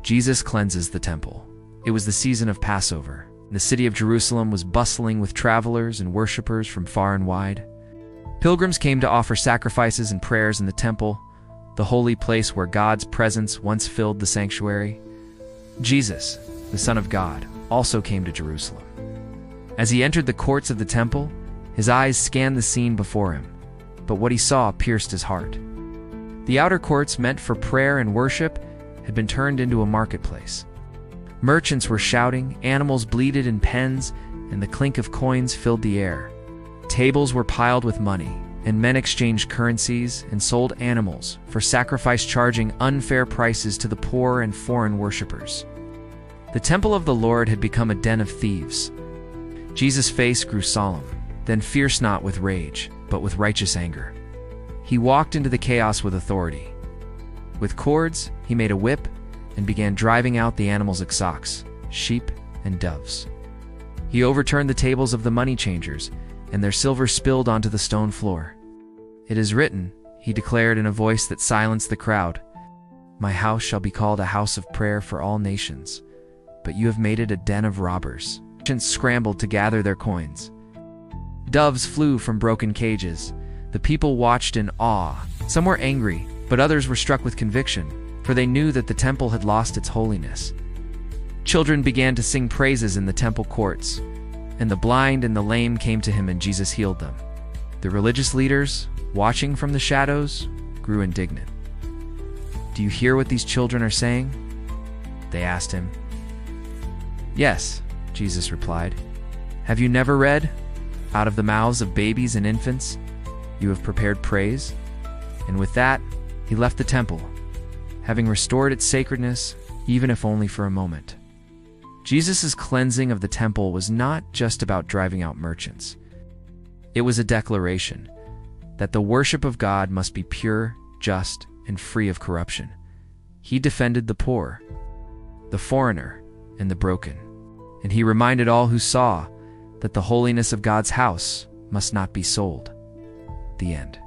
Jesus cleanses the temple. It was the season of Passover. The city of Jerusalem was bustling with travelers and worshipers from far and wide. Pilgrims came to offer sacrifices and prayers in the temple, the holy place where God's presence once filled the sanctuary. Jesus, the Son of God, also came to Jerusalem. As he entered the courts of the temple, his eyes scanned the scene before him, but what he saw pierced his heart. The outer courts, meant for prayer and worship, had been turned into a marketplace. Merchants were shouting, animals bleated in pens, and the clink of coins filled the air. Tables were piled with money, and men exchanged currencies and sold animals for sacrifice, charging unfair prices to the poor and foreign worshippers. The temple of the Lord had become a den of thieves. Jesus' face grew solemn, then fierce, not with rage, but with righteous anger. He walked into the chaos with authority. With cords, he made a whip and began driving out the animals like ox, sheep, and doves. He overturned the tables of the money changers, and their silver spilled onto the stone floor. "It is written," he declared in a voice that silenced the crowd, "My house shall be called a house of prayer for all nations, but you have made it a den of robbers." Merchants scrambled to gather their coins. Doves flew from broken cages. The people watched in awe. Some were angry, but others were struck with conviction, for they knew that the temple had lost its holiness. Children began to sing praises in the temple courts, and the blind and the lame came to him, and Jesus healed them. The religious leaders, watching from the shadows, grew indignant. "Do you hear what these children are saying?" they asked him. "Yes," Jesus replied. "Have you never read, 'Out of the mouths of babies and infants, you have prepared praise'?" And with that, he left the temple, having restored its sacredness, even if only for a moment. Jesus' cleansing of the temple was not just about driving out merchants. It was a declaration that the worship of God must be pure, just, and free of corruption. He defended the poor, the foreigner, and the broken, and he reminded all who saw that the holiness of God's house must not be sold. The end.